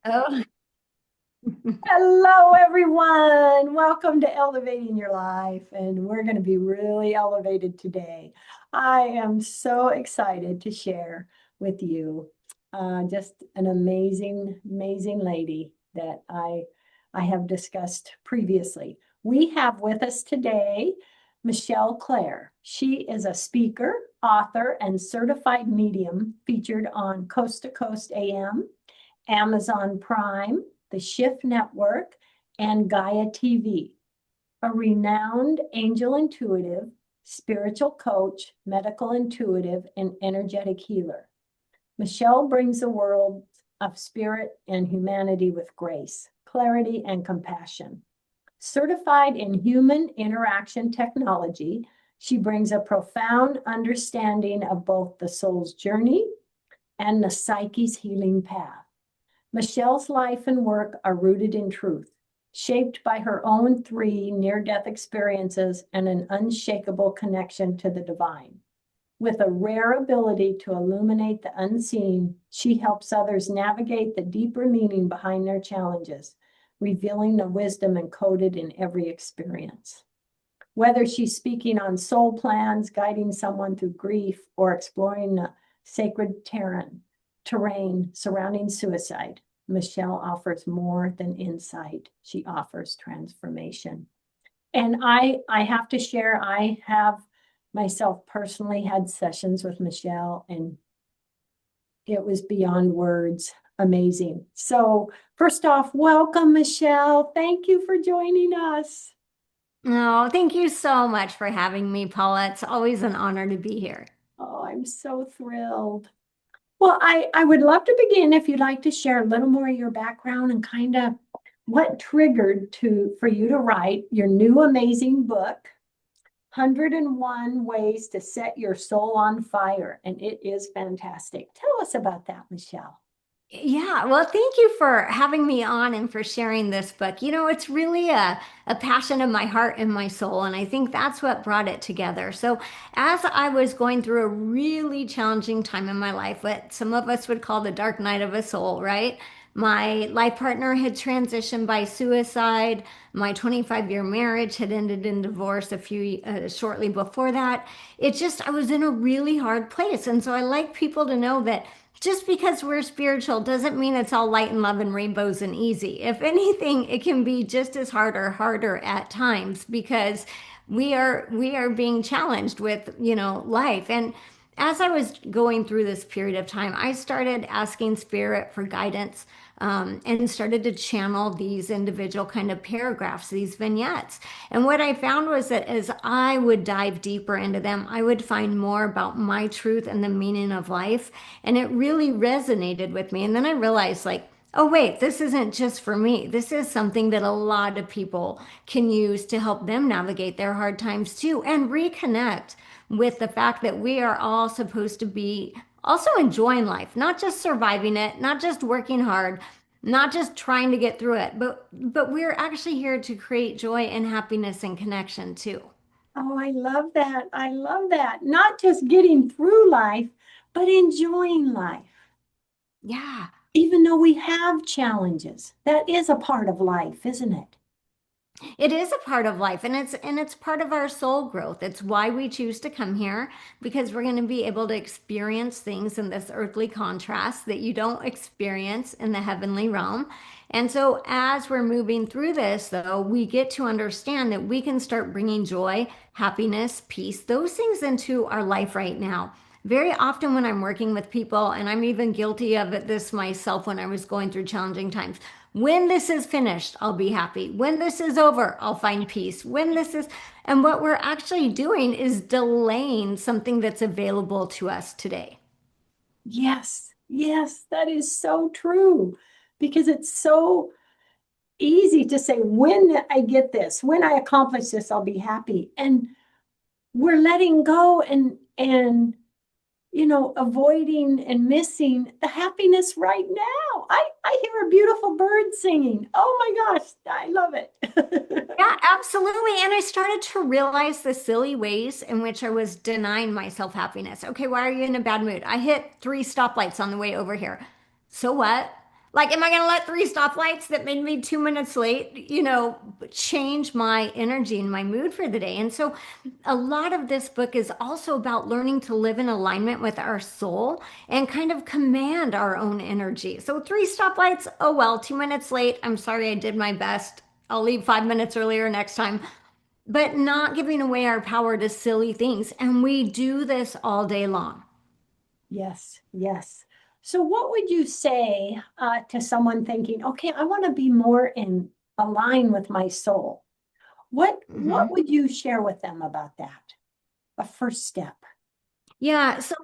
Oh, Hello, everyone. Welcome to Elevating Your Life. And we're going to be really elevated today. I am so excited to share with you just an amazing lady that I have discussed previously. We have with us today Michelle Clare. She is a speaker, author, and certified medium featured on Coast to Coast AM, Amazon Prime, the Shift Network, and Gaia TV. A renowned angel intuitive, spiritual coach, medical intuitive, and energetic healer. Michelle brings the world of spirit and humanity with grace, clarity, and compassion. Certified in human interaction technology, she brings a profound understanding of both the soul's journey and the psyche's healing path. Michelle's life and work are rooted in truth, shaped by her own three near-death experiences and an unshakable connection to the divine. With a rare ability to illuminate the unseen, she helps others navigate the deeper meaning behind their challenges, revealing the wisdom encoded in every experience. Whether she's speaking on soul plans, guiding someone through grief, or exploring the sacred terrain surrounding suicide, Michelle offers more than insight. She offers transformation. And I have to share, I have myself personally had sessions with Michelle, and it was beyond words amazing. So, first off, welcome, Michelle. Thank you for joining us. no, thank you so much for having me, Paula. It's always an honor to be here. Oh, I'm so thrilled. Well, I would love to begin if you'd like to share a little more of your background and kind of what triggered for you to write your new amazing book, 101 Ways to Set Your Soul on Fire. And it is fantastic. Tell us about that, Michelle. Yeah, well, thank you for having me on and for sharing this book. It's really a passion of my heart and my soul, and I think that's what brought it together. So, as I was going through a really challenging time in my life, what some of us would call the dark night of a soul, right? My life partner had transitioned by suicide. My 25-year marriage had ended in divorce shortly before that. I was in a really hard place. And so I like people to know that just because we're spiritual doesn't mean it's all light and love and rainbows and easy. If anything, it can be just as hard or harder at times because we are being challenged with, life. And as I was going through this period of time, I started asking spirit for guidance, and started to channel these individual kind of paragraphs, these vignettes. And what I found was that as I would dive deeper into them, I would find more about my truth and the meaning of life. And it really resonated with me. And then I realized, like, oh, wait, this isn't just for me. This is something that a lot of people can use to help them navigate their hard times too and reconnect with the fact that we are all supposed to be also enjoying life, not just surviving it, not just working hard, not just trying to get through it, but we're actually here to create joy and happiness and connection too. Oh, I love that. I love that. Not just getting through life, but enjoying life. Yeah. Even though we have challenges, that is a part of life, isn't it? It is a part of life, and it's part of our soul growth. It's why we choose to come here, because we're going to be able to experience things in this earthly contrast that you don't experience in the heavenly realm. And so as we're moving through this, though, we get to understand that we can start bringing joy, happiness, peace, those things into our life right now. Very often when I'm working with people, and I'm even guilty of it this myself when I was going through challenging times, when this is finished, I'll be happy. When this is over, I'll find peace. And what we're actually doing is delaying something that's available to us today. Yes, yes, that is so true. Because it's so easy to say, when I get this, when I accomplish this, I'll be happy. And we're letting go and avoiding and missing the happiness right now. I hear a beautiful bird singing. Oh my gosh, I love it. Yeah, absolutely. And I started to realize the silly ways in which I was denying myself happiness. Okay, why are you in a bad mood? I hit three stoplights on the way over here. So what? Like, am I going to let three stoplights that made me 2 minutes late, change my energy and my mood for the day? And so, a lot of this book is also about learning to live in alignment with our soul and kind of command our own energy. So, three stoplights, oh well, 2 minutes late. I'm sorry, I did my best. I'll leave 5 minutes earlier next time, but not giving away our power to silly things. And we do this all day long. Yes, yes. So what would you say to someone thinking, okay, I want to be more in align with my soul? What Mhm. would you share with them about that? A first step. Yeah. So,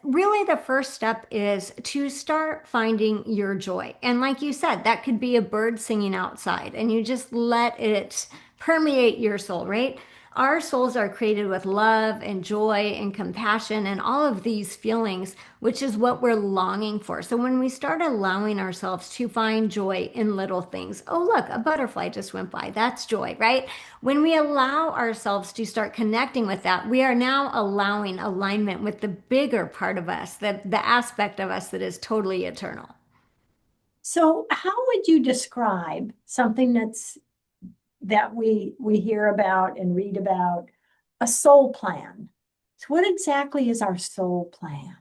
really, the first step is to start finding your joy. And like you said, that could be a bird singing outside, and you just let it permeate your soul, right? Our souls are created with love and joy and compassion and all of these feelings, which is what we're longing for. So when we start allowing ourselves to find joy in little things, oh, look, a butterfly just went by. That's joy, right? When we allow ourselves to start connecting with that, we are now allowing alignment with the bigger part of us, the aspect of us that is totally eternal. So how would you describe something that we hear about and read about, a soul plan? So what exactly is our soul plan?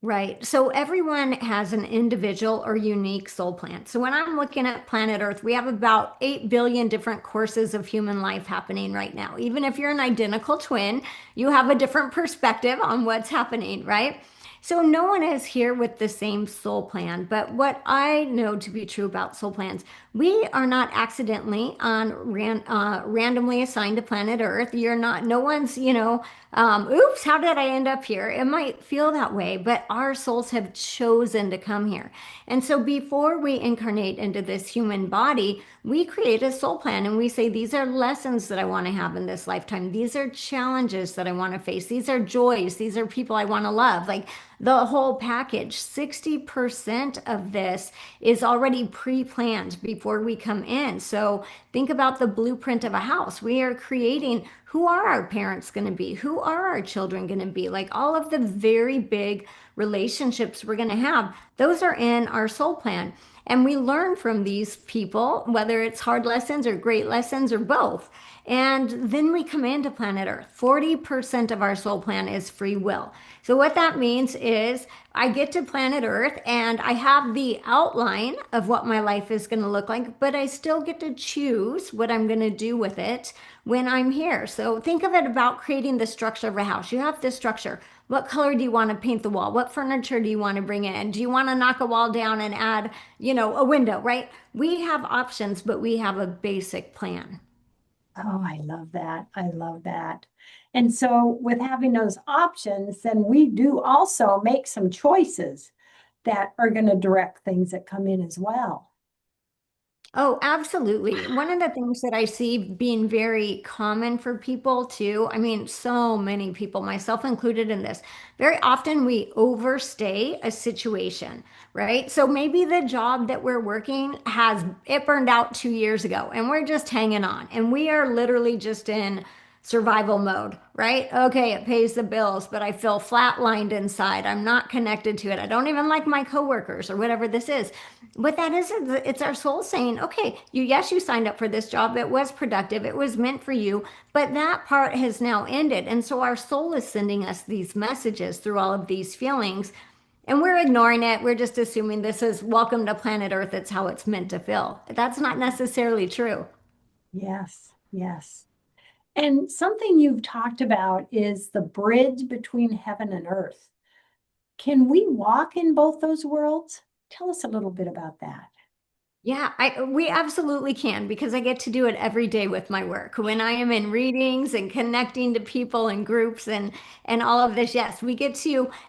Right. So everyone has an individual or unique soul plan. So when I'm looking at planet Earth, we have about 8 billion different courses of human life happening right now. Even if you're an identical twin, you have a different perspective on what's happening, right? So no one is here with the same soul plan. But what I know to be true about soul plans, we are not accidentally randomly assigned to planet Earth. You're not, no one's, oops, how did I end up here? It might feel that way, but our souls have chosen to come here. And so before we incarnate into this human body, we create a soul plan and we say, these are lessons that I want to have in this lifetime. These are challenges that I want to face. These are joys. These are people I want to love. Like the whole package, 60% of this is already pre planned before we come in. So think about the blueprint of a house. We are creating who are our parents going to be? Who are our children going to be? Like all of the very big relationships we're going to have, those are in our soul plan. And we learn from these people, whether it's hard lessons or great lessons or both. And then we come into planet Earth. 40% of our soul plan is free will. So, what that means is I get to planet Earth and I have the outline of what my life is going to look like, but I still get to choose what I'm going to do with it when I'm here. So, think of it about creating the structure of a house. You have this structure. What color do you want to paint the wall? What furniture do you want to bring in? Do you want to knock a wall down and add, a window, right? We have options, but we have a basic plan. Oh, I love that. I love that. And so with having those options, then we do also make some choices that are going to direct things that come in as well. Oh, absolutely. One of the things that I see being very common for people too, I mean, so many people, myself included in this, very often we overstay a situation, right? So maybe the job that we're working has it burned out 2 years ago and we're just hanging on and we are literally just in survival mode, right? Okay, it pays the bills, but I feel flatlined inside. I'm not connected to it. I don't even like my coworkers or whatever this is. What that is, it's our soul saying, okay, yes, you signed up for this job. It was productive. It was meant for you, but that part has now ended. And so our soul is sending us these messages through all of these feelings. And we're ignoring it. We're just assuming this is welcome to planet Earth. It's how it's meant to feel. That's not necessarily true. Yes, yes. And something you've talked about is the bridge between heaven and earth. Can we walk in both those worlds? Tell us a little bit about that. Yeah, we absolutely can because I get to do it every day with my work. When I am in readings and connecting to people and groups and all of this, yes,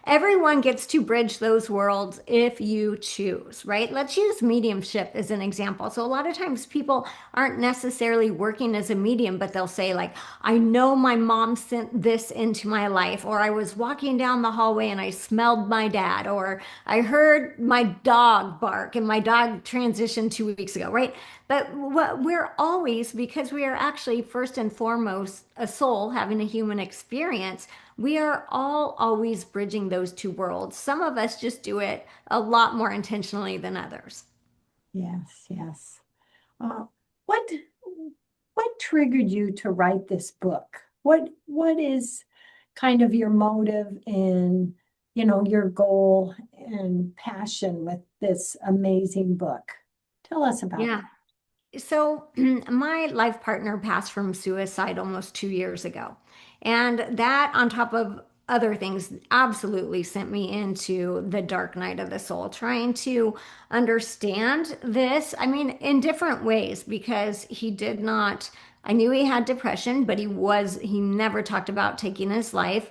everyone gets to bridge those worlds if you choose, right? Let's use mediumship as an example. So a lot of times people aren't necessarily working as a medium, but they'll say like, I know my mom sent this into my life, or I was walking down the hallway and I smelled my dad, or I heard my dog bark and my dog transitioned mentioned 2 weeks ago, right? But what we're always, because we are actually first and foremost a soul having a human experience, we are all always bridging those two worlds. Some of us just do it a lot more intentionally than others. Yes, yes. Uh, what what triggered you to write this book? What is kind of your motive and your goal and passion with this amazing book? Tell us about Yeah. that. So, my life partner passed from suicide almost 2 years ago. And that, on top of other things, absolutely sent me into the dark night of the soul, trying to understand this. I mean, in different ways, because he did not, I knew he had depression, but he never talked about taking his life.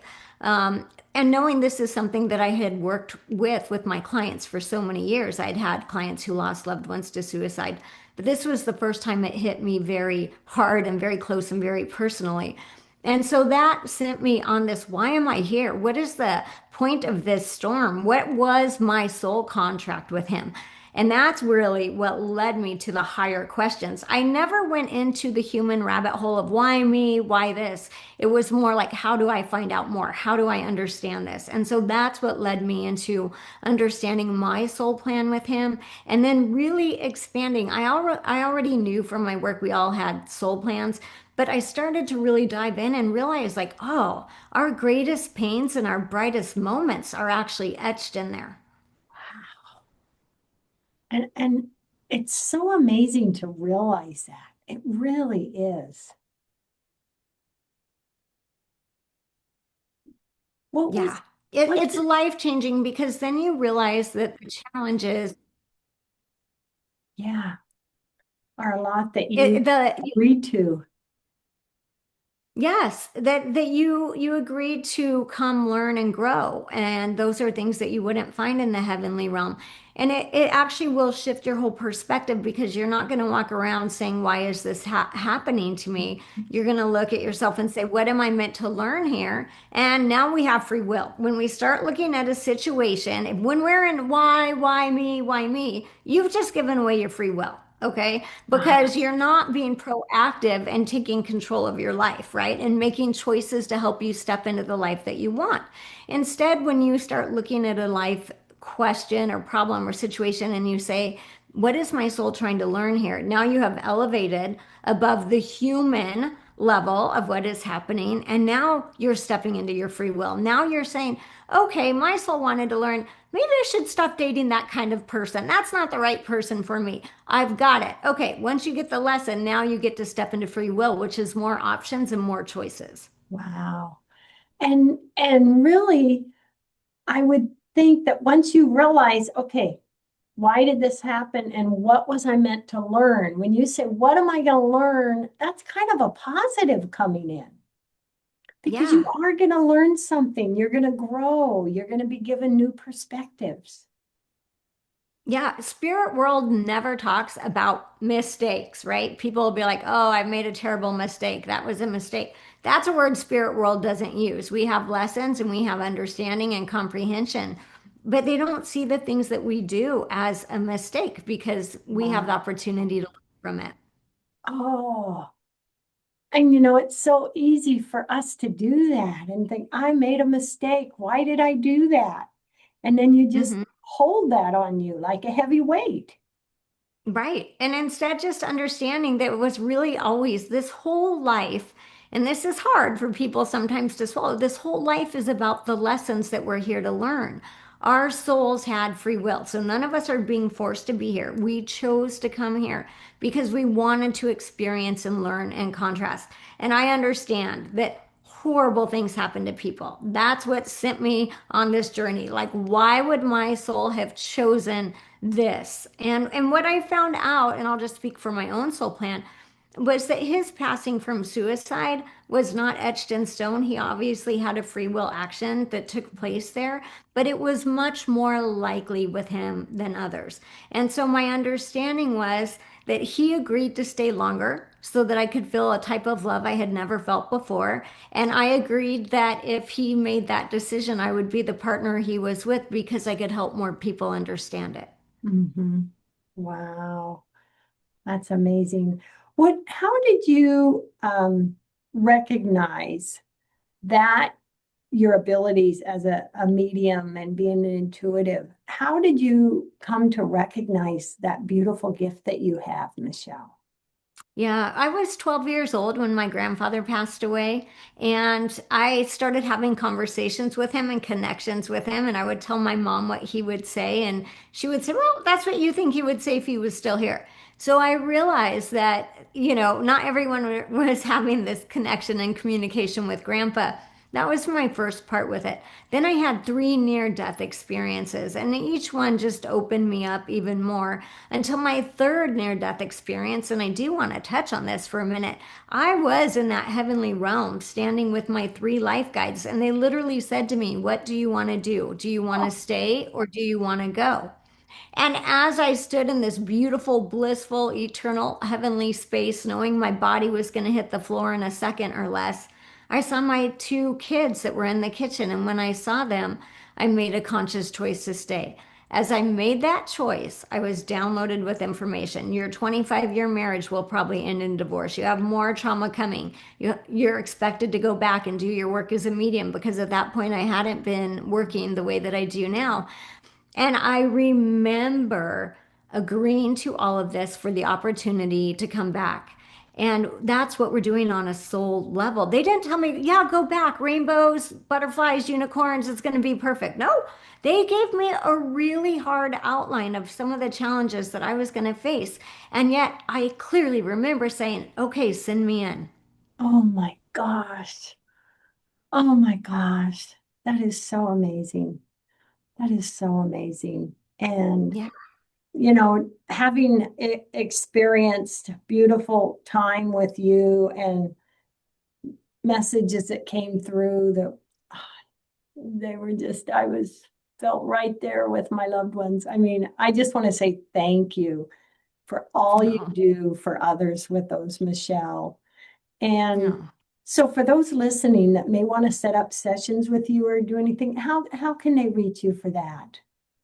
And knowing this is something that I had worked with my clients for so many years, I'd had clients who lost loved ones to suicide. But this was the first time it hit me very hard and very close and very personally. And so that sent me on this, why am I here? What is the point of this storm? What was my soul contract with him? And that's really what led me to the higher questions. I never went into the human rabbit hole of why me, why this. It was more like, how do I find out more? How do I understand this? And so that's what led me into understanding my soul plan with him and then really expanding. I already knew from my work we all had soul plans, but I started to really dive in and realize, like, oh, our greatest pains and our brightest moments are actually etched in there. And it's so amazing to realize that. It really is. What Yeah. was what It's life changing because then you realize that the challenges, yeah, are a lot that you the agreed to. yes, that you agreed to come learn and grow, and those are things that you wouldn't find in the heavenly realm. And it actually will shift your whole perspective because you're not going to walk around saying, "Why is this happening to me?" You're going to look at yourself and say, "What am I meant to learn here?" And now we have free will. When we start looking at a situation, when we're in why me, you've just given away your free will. Okay. Wow. Because you're not being proactive and taking control of your life, right? And making choices to help you step into the life that you want. Instead, when you start looking at a life question or problem or situation and you say, what is my soul trying to learn here? Now you have elevated above the human level of what is happening. And now you're stepping into your free will. Now you're saying, okay, my soul wanted to learn. Maybe I should stop dating that kind of person. That's not the right person for me. I've got it. Okay, once you get the lesson, now you get to step into free will, which is more options and more choices. Wow. And really, I would think that once you realize, okay, why did this happen and what was I meant to learn? When you say, what am I going to learn? That's kind of a positive coming in because you Yeah. are going to learn something. You're going to grow. You're going to be given new perspectives. Yeah, spirit world never talks about mistakes, right? People will be like, "Oh, I made a terrible mistake. That was a mistake." That's a word spirit world doesn't use. We have lessons and we have understanding and comprehension, but they don't see the things that we do as a mistake because we have the Wow. opportunity to learn from it. Oh, and it's so easy for us to do that and think, I made a mistake. Why did I do that? And then you just Mhm. hold that on you like a heavy weight. Right. And instead, just understanding that it was really always this whole life, and this is hard for people sometimes to swallow. This whole life is about the lessons that we're here to learn. Our souls had free will. So none of us are being forced to be here. We chose to come here because we wanted to experience and learn and contrast. And I understand that horrible things happen to people. That's what sent me on this journey. Like, why would my soul have chosen this? And what I found out, and I'll just speak for my own soul plan, was that his passing from suicide was not etched in stone. He obviously had a free will action that took place there, but it was much more likely with him than others. And so my understanding was that he agreed to stay longer so that I could feel a type of love I had never felt before. And I agreed that if he made that decision, I would be the partner he was with because I could help more people understand it. Hmm. Wow. That's amazing. How did you recognize that your abilities as a medium and being an intuitive? How did you come to recognize that beautiful gift that you have, Michelle? Yeah, I was 12 years old when my grandfather passed away, and I started having conversations with him and connections with him. And I would tell my mom what he would say, and she would say, "Well, that's what you think he would say if he was still here." So I realized that, not everyone was having this connection and communication with grandpa. That was my first part with it. Then I had three near-death experiences, and each one just opened me up even more until my third near-death experience. And I do want to touch on this for a minute. I was in that heavenly realm standing with my three life guides, and they literally said to me, "What do you want to do? Do you want to stay or do you want to go?" And as I stood in this beautiful, blissful, eternal, heavenly space, knowing my body was going to hit the floor in a second or less, I saw my two kids that were in the kitchen. And when I saw them, I made a conscious choice to stay. As I made that choice, I was downloaded with information. Your 25-year marriage will probably end in divorce. You have more trauma coming. You're expected to go back and do your work as a medium because at that point I hadn't been working the way that I do now. And I remember agreeing to all of this for the opportunity to come back. And that's what we're doing on a soul level. They didn't tell me, yeah, go back, rainbows, butterflies, unicorns, it's going to be perfect. No, they gave me a really hard outline of some of the challenges that I was going to face. And yet I clearly remember saying, okay, send me in. Oh my gosh. Oh my gosh. That is so amazing. That is so amazing. And, Yeah. having experienced beautiful time with you and messages that came through that they were just, felt right there with my loved ones. I mean, I just want to say thank you for all you No, do for others with those, Michelle. And no. so for those listening that may want to set up sessions with you or do anything, how can they reach you for that?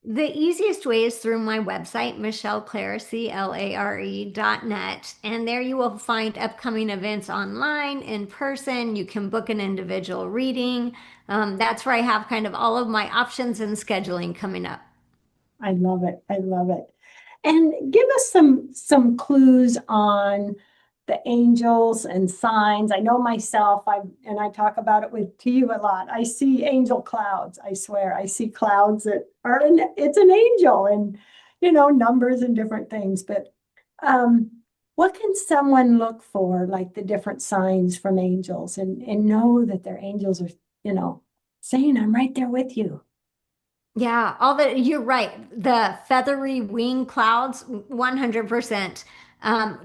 The easiest way is through my website, michelleclare.net. And there you will find upcoming events online, in person. You can book an individual reading. That's where I have kind of all of my options and scheduling coming up. I love it. I love it. And give us some clues on the angels and signs. I know myself, I talk about it with to you a lot. I see angel clouds. I swear, I see clouds that it's an angel and numbers and different things. But um, what can someone look for, like the different signs from angels and know that their angels are, you know, saying, I'm right there with you. Yeah, you're right. The feathery wing clouds, 100%.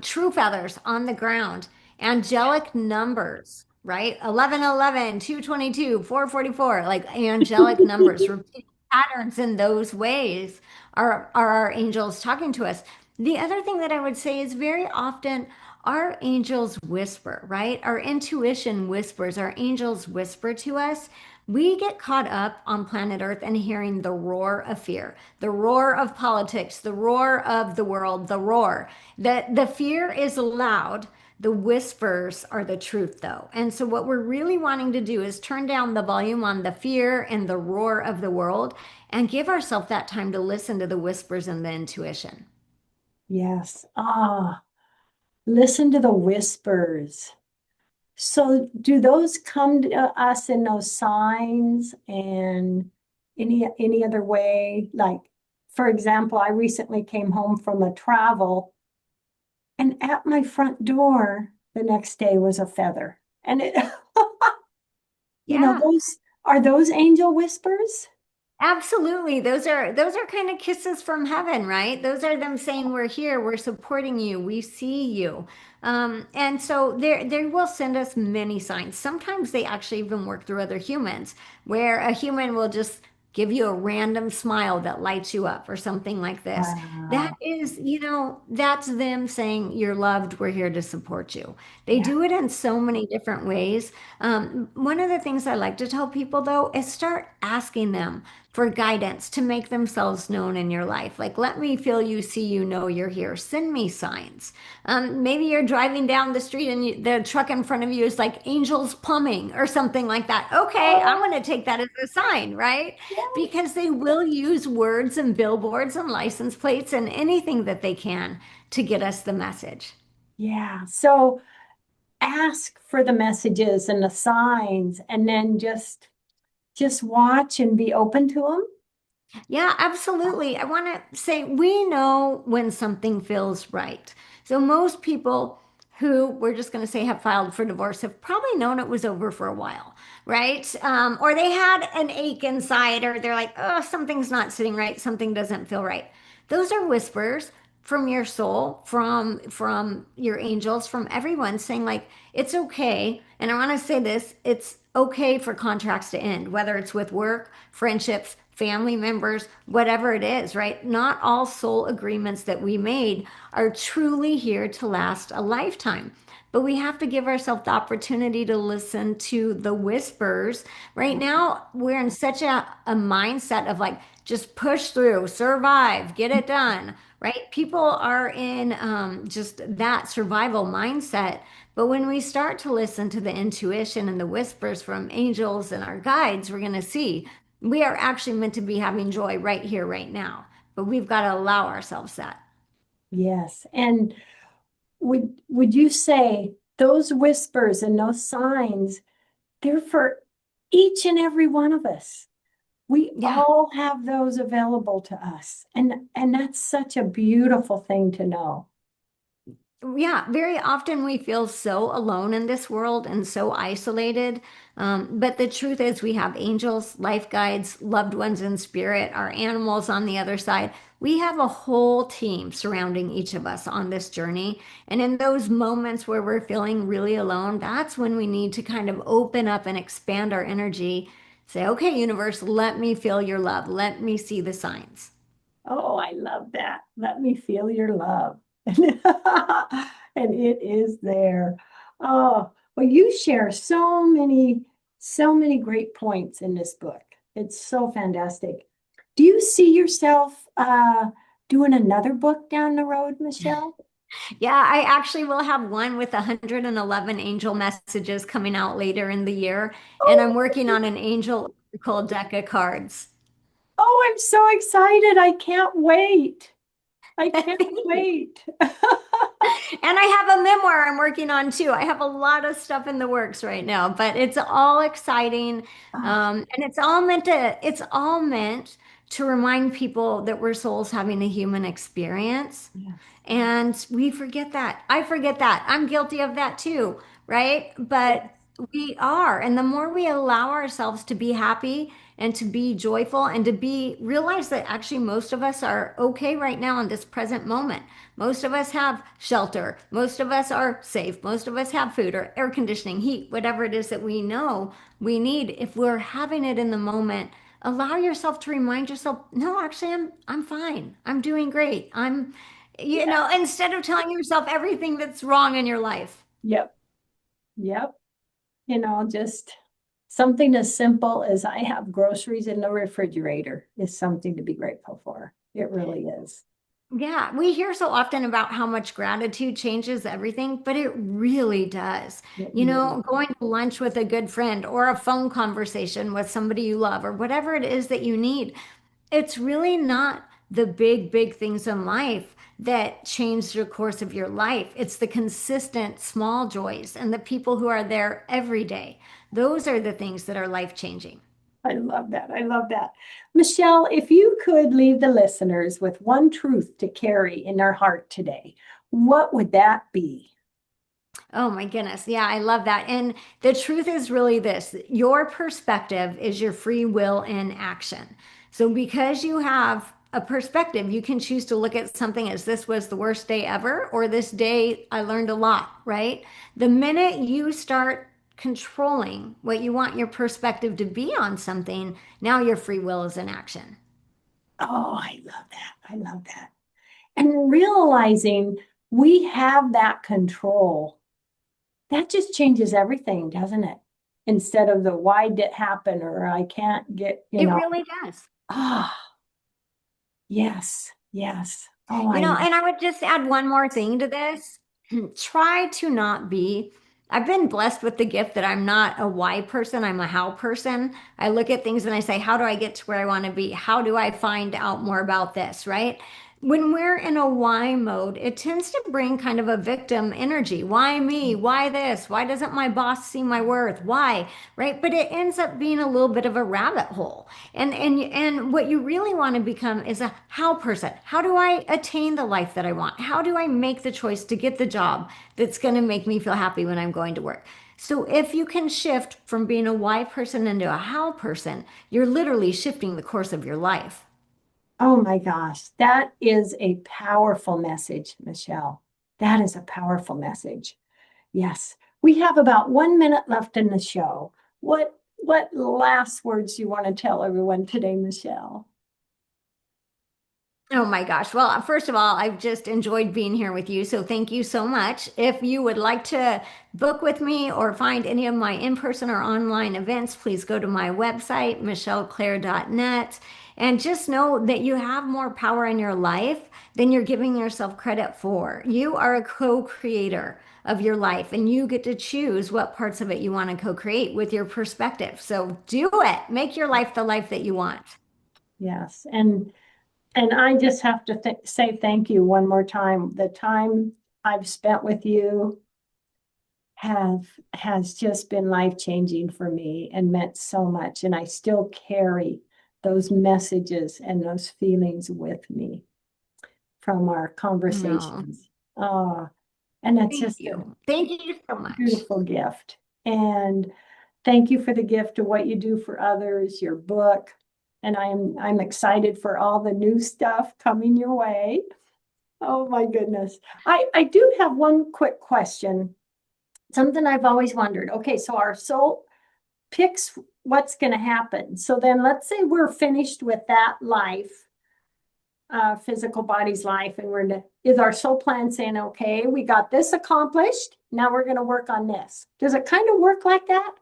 True feathers on the ground, angelic numbers, right? 1111, 222, 444, like angelic numbers, repeating patterns in those ways are our angels talking to us. The other thing that I would say is very often our angels whisper, right? Our intuition whispers, our angels whisper to us. We get caught up on planet Earth and hearing the roar of fear, the roar of politics, the roar of the world, the roar. The fear is loud. The whispers are the truth, though. And so, what we're really wanting to do is turn down the volume on the fear and the roar of the world and give ourselves that time to listen to the whispers and the intuition. Yes. Ah, listen to the whispers. So do those come to us in those signs and any other way? Like, for example, I recently came home from a travel and at my front door the next day was a feather. And it, Yeah. those angel whispers? Absolutely. Those are kind of kisses from heaven, right? Those are them saying we're here, we're supporting you, we see you. And so they will send us many signs. Sometimes they actually even work through other humans, where a human will just give you a random smile that lights you up or something like this. That Wow. is, that's them saying you're loved, we're here to support you. They Yeah. do it in so many different ways. One of the things I like to tell people though is start asking them. for guidance to make themselves known in your life. Like, let me feel you, see you, know you're here. Send me signs. Maybe you're driving down the street and the truck in front of you is like Angels Plumbing or something like that. Okay, I'm Oh, going to take that as a sign, right? yeah. Because they will use words and billboards and license plates and anything that they can to get us the message. Yeah. So ask for the messages and the signs and then just watch and be open to them. Yeah, absolutely. I want to say we know when something feels right. So most people who we're just going to say have filed for divorce have probably known it was over for a while, right? Or they had an ache inside, or they're like, oh, something's not sitting right, something doesn't feel right. Those are whispers from your soul, from your angels, from everyone saying like it's okay. And I want to say this, it's okay for contracts to end, whether it's with work, friendships, family members, whatever it is, right? Not all soul agreements that we made are truly here to last a lifetime. But we have to give ourselves the opportunity to listen to the whispers. Right now, we're in such a mindset of like, just push through, survive, get it done, right? People are in just that survival mindset. But when we start to listen to the intuition and the whispers from angels and our guides, we're going to see we are actually meant to be having joy right here, right now. But we've got to allow ourselves that. Yes. And would you say those whispers and those signs, they're for each and every one of us? We Yeah. all have those available to us. And that's such a beautiful thing to know. Yeah, very often we feel so alone in this world and so isolated. But the truth is, we have angels, life guides, loved ones in spirit, our animals on the other side. We have a whole team surrounding each of us on this journey. And in those moments where we're feeling really alone, that's when we need to kind of open up and expand our energy. Say, okay, universe, let me feel your love. Let me see the signs. Oh, I love that. Let me feel your love. And it is there. Oh, well, you share so many great points in this book. It's so fantastic. Do you see yourself doing another book down the road, Michelle? Yeah, I actually will have one with 111 angel messages coming out later in the year, and I'm Oh, working on an angel oracle deck of cards. oh, I'm so excited. I can't wait. I can't Thank you. wait. And I have a memoir I'm working on too. I have a lot of stuff in the works right now, but it's all exciting. Ah, And it's all meant to remind people that we're souls having a human experience. yes. And we forget that. I forget that. I'm guilty of that too, right? Yes. But we are. And the more we allow ourselves to be happy and to be joyful and to be realize that actually most of us are okay right now in this present moment. Most of us have shelter. Most of us are safe. Most of us have food or air conditioning, heat, whatever it is that we know we need. If we're having it in the moment, allow yourself to remind yourself, no, actually I'm fine. I'm doing great. Yeah. Instead of telling yourself everything that's wrong in your life. Yep. Yep. Just something as simple as I have groceries in the refrigerator is something to be grateful for. It really is. Yeah, we hear so often about how much gratitude changes everything, but it really does. It really, Going to lunch with a good friend or a phone conversation with somebody you love or whatever it is that you need. It's really not the big, big things in life that change the course of your life. It's the consistent small joys and the people who are there every day. Those are the things that are life changing. I love that. I love that. Michelle, if you could leave the listeners with one truth to carry in their heart today, what would that be? Oh my goodness. Yeah, I love that. And the truth is really this, your perspective is your free will in action. So because you have a perspective, you can choose to look at something as this was the worst day ever, or this day I learned a lot, right? The minute you start controlling what you want your perspective to be on something, now your free will is in action. Oh, I love that. I love that. And realizing we have that control, that just changes everything, doesn't it? Instead of the why did it happen or I can't get, It really does. Ah, yes, yes. Oh, You I know, love. and I would just add one more thing to this. Try to not be. I've been blessed with the gift that I'm not a why person, I'm a how person. I look at things and I say, how do I get to where I want to be? How do I find out more about this, right? When we're in a why mode, it tends to bring kind of a victim energy. Why me? Why this? Why doesn't my boss see my worth? Why? Right? But it ends up being a little bit of a rabbit hole. And what you really want to become is a how person. How do I attain the life that I want? How do I make the choice to get the job that's going to make me feel happy when I'm going to work? So if you can shift from being a why person into a how person, you're literally shifting the course of your life. Oh my gosh, that is a powerful message, Michelle. That is a powerful message. Yes. We have about 1 minute left in the show. What last words you want to tell everyone today, Michelle? Oh my gosh. Well, first of all, I've just enjoyed being here with you. So thank you so much. If you would like to book with me or find any of my in-person or online events, please go to my website, michelleclaire.net. And just know that you have more power in your life than you're giving yourself credit for. You are a co-creator of your life, and you get to choose what parts of it you want to co-create with your perspective. So do it. Make your life the life that you want. Yes. And I just have to say thank you one more time. The time I've spent with you have has just been life-changing for me and meant so much. And I still carry those messages and those feelings with me from our No, conversations. And that's thank just a you. Thank you so much. beautiful gift. And thank you for the gift of what you do for others, your book. And I'm excited for all the new stuff coming your way. Oh my goodness. I do have one quick question. Something I've always wondered. Okay, so our soul picks what's going to happen. So then let's say we're finished with that life, physical body's life, and is our soul plan saying, okay, we got this accomplished. Now we're going to work on this. Does it kind of work like that?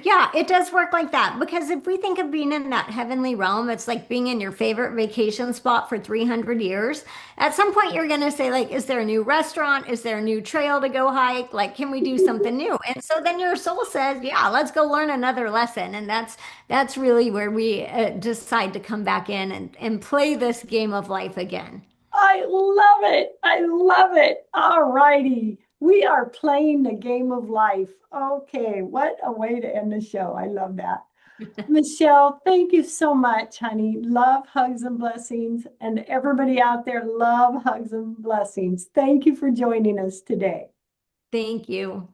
Yeah, it does work like that because if we think of being in that heavenly realm, it's like being in your favorite vacation spot for 300 years. At some point, you're going to say, like, is there a new restaurant? Is there a new trail to go hike? Like, can we do something new? And so then your soul says, yeah, let's go learn another lesson. And that's really where we decide to come back in and play this game of life again. I love it. I love it. All righty. We are playing the game of life. Okay, what a way to end the show. I love that. Michelle, thank you so much, honey. Love, hugs, and blessings. And everybody out there, love, hugs, and blessings. Thank you for joining us today. Thank you.